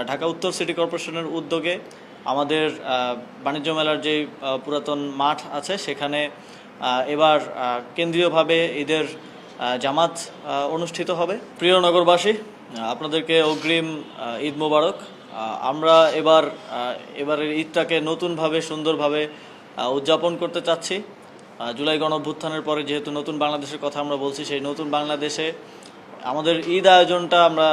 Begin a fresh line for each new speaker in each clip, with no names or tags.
ঢাকা উত্তর সিটি কর্পোরেশনের উদ্যোগে আমাদের বাণিজ্য মেলার যে পুরাতন মাঠ আছে সেখানে এবার কেন্দ্রীয়ভাবে ঈদের জামাত অনুষ্ঠিত হবে। প্রিয় নগরবাসী, আপনাদেরকে অগ্রিম ঈদ মোবারক। আমরা এবারের ঈদটাকে নতুনভাবে সুন্দরভাবে উদযাপন করতে চাচ্ছি। জুলাই গণঅভ্যুত্থানের পরে যেহেতু নতুন বাংলাদেশের কথা আমরা বলছি, সেই নতুন বাংলাদেশে আমাদের ঈদ আয়োজনটা আমরা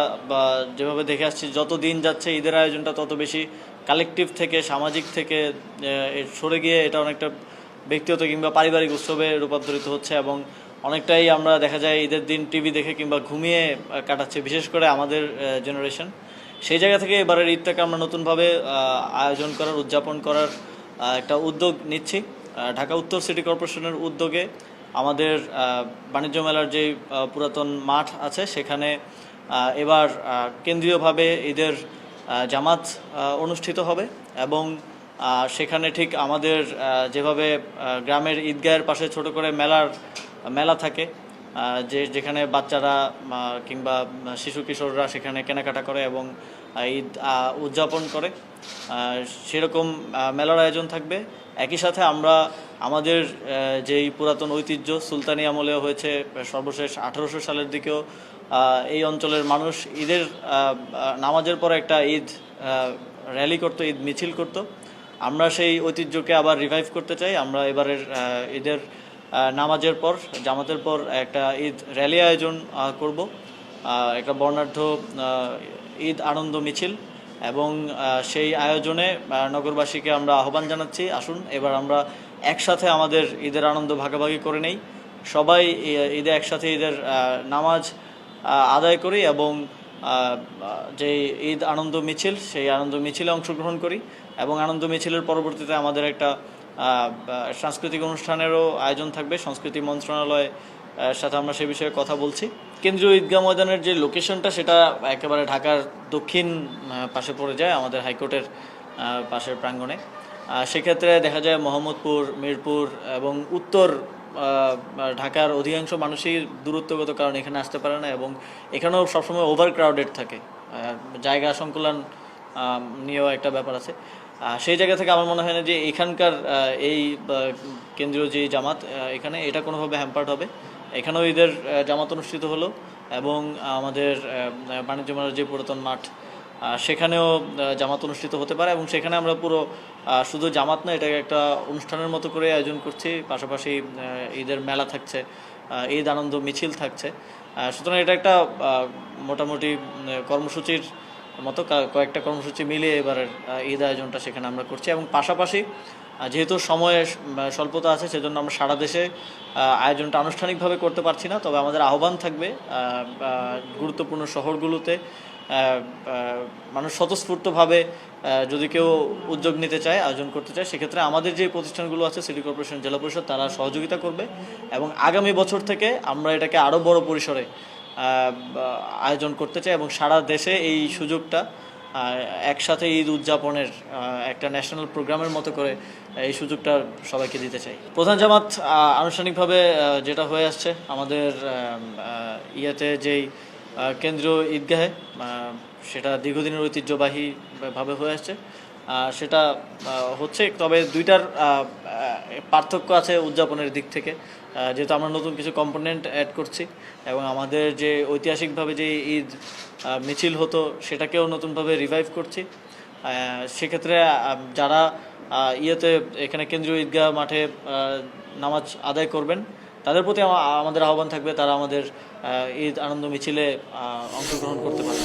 যেভাবে দেখে আসছি, যত দিন যাচ্ছে ঈদের আয়োজনটা তত বেশি কালেকটিভ থেকে, সামাজিক থেকে সরে গিয়ে এটা অনেকটা ব্যক্তিগত কিংবা পারিবারিক উৎসবে রূপান্তরিত হচ্ছে এবং অনেকটাই আমরা দেখা যায় ঈদের দিন টিভি দেখে কিংবা ঘুমিয়ে কাটাচ্ছে, বিশেষ করে আমাদের জেনারেশন। সেই জায়গা থেকে এবারের ঈদটাকে আমরা নতুনভাবে আয়োজন করার, উদযাপন করার একটা উদ্যোগ নিচ্ছি। ঢাকা উত্তর সিটি কর্পোরেশনের উদ্যোগে আমাদের বাণিজ্য মেলার যে পুরাতন মাঠ আছে সেখানে এবার কেন্দ্রীয়ভাবে ঈদের জামাত অনুষ্ঠিত হবে এবং সেখানে ঠিক আমাদের যেভাবে গ্রামের ঈদগাহের পাশে ছোট করে মেলা থাকে, যেখানে বাচ্চারা কিংবা শিশু কিশোররা সেখানে কেনাকাটা করে এবং ঈদ উদযাপন করে, সেরকম মেলার আয়োজন থাকবে। একই সাথে আমরা আমাদের যেই পুরাতন ঐতিহ্য সুলতানি আমলেও হয়েছে, সর্বশেষ 1800 সালের দিকেও এই অঞ্চলের মানুষ ঈদের নামাজের পর একটা ঈদ র্যালি করতো, ঈদ মিছিল করতো। আমরা সেই ঐতিহ্যকে আবার রিভাইভ করতে চাই। আমরা এবারের ঈদের নামাজের পর, জামাতের পর একটা ঈদ র্যালি আয়োজন করব, একটা বর্ণাঢ্য ঈদ আনন্দ মিছিল, এবং সেই আয়োজনে নগরবাসীকে আমরা আহ্বান জানাচ্ছি, আসুন এবার আমরা একসাথে আমাদের ঈদের আনন্দ ভাগাভাগি করে নেই, সবাই ঈদে একসাথে ঈদের নামাজ আদায় করি এবং যে ঈদ আনন্দ মিছিল, সেই আনন্দ মিছিলে অংশগ্রহণ করি এবং আনন্দ মিছিলের পরবর্তীতে আমাদের একটা সাংস্কৃতিক অনুষ্ঠানেরও আয়োজন থাকবে। সংস্কৃতি মন্ত্রণালয় সাথে আমরা সে বিষয়ে কথা বলছি। কেন্দ্রীয় ঈদগাহ ময়দানের যে লোকেশনটা সেটা একেবারে ঢাকার দক্ষিণ পাশে পড়ে যায়, আমাদের হাইকোর্টের পাশের প্রাঙ্গণে। সেক্ষেত্রে দেখা যায় মোহাম্মদপুর, মিরপুর এবং উত্তর ঢাকার অধিকাংশ মানুষই দূরত্বগত কারণে এখানে আসতে পারে না এবং এখানেও সবসময় ওভার ক্রাউডেড থাকে, জায়গা সংকুলন নিয়েও একটা ব্যাপার আছে। সেই জায়গা থেকে আমার মনে হয় না যে এখানকার এই কেন্দ্রীয় যে জামাত এখানে এটা কোনোভাবে হ্যাম্পার্ড হবে। এখানেও ঈদের জামাত অনুষ্ঠিত হলো এবং আমাদের বাণিজ্য মেলার যে পুরাতন মাঠ সেখানেও জামাত অনুষ্ঠিত হতে পারে এবং সেখানে আমরা পুরো শুধু জামাত না, এটাকে একটা অনুষ্ঠানের মতো করে আয়োজন করছি। পাশাপাশি ঈদের মেলা থাকছে, ঈদ আনন্দ মিছিল থাকছে। সুতরাং এটা একটা মোটামুটি কর্মসূচির মতো কয়েকটা কর্মসূচি মিলিয়ে এবারের ঈদ আয়োজনটা সেখানে আমরা করছি এবং পাশাপাশি যেহেতু সময়ের স্বল্পতা আছে সেজন্য আমরা সারা দেশে আয়োজনটা আনুষ্ঠানিকভাবে করতে পারছি না, তবে আমাদের আহ্বান থাকবে গুরুত্বপূর্ণ শহরগুলোতে মানুষ স্বতঃস্ফূর্তভাবে যদি কেউ উদ্যোগ নিতে চায়, আয়োজন করতে চায়, সেক্ষেত্রে আমাদের যে প্রতিষ্ঠানগুলো আছে, সিটি কর্পোরেশন, জেলা পরিষদ, তারা সহযোগিতা করবে এবং আগামী বছর থেকে আমরা এটাকে আরও বড় পরিসরে আয়োজন করতে চাই এবং সারা দেশে এই সুযোগটা একসাথে ঈদ উদযাপনের একটা ন্যাশনাল প্রোগ্রামের মতো করে এই সুযোগটা সবাইকে দিতে চাই। প্রধান জামাত আনুষ্ঠানিকভাবে যেটা হয়ে আসছে আমাদের ইয়েতে যেই কেন্দ্রীয় ঈদগাহে, সেটা দীর্ঘদিনের ঐতিহ্যবাহীভাবে হয়ে আসছে, সেটা হচ্ছে। তবে দুইটার পার্থক্য আছে উদযাপনের দিক থেকে, যেহেতু আমরা নতুন কিছু কম্পোনেন্ট অ্যাড করছি এবং আমাদের যে ঐতিহাসিকভাবে যে ঈদ মিছিল হতো সেটাকেও নতুনভাবে রিভাইভ করছি। সেক্ষেত্রে যারা এখানে কেন্দ্রীয় ঈদগাহ মাঠে নামাজ আদায় করবেন তাদের প্রতি আমাদের আহ্বান থাকবে, তারা আমাদের ঈদ আনন্দ মিছিলে অংশগ্রহণ করতে পারে।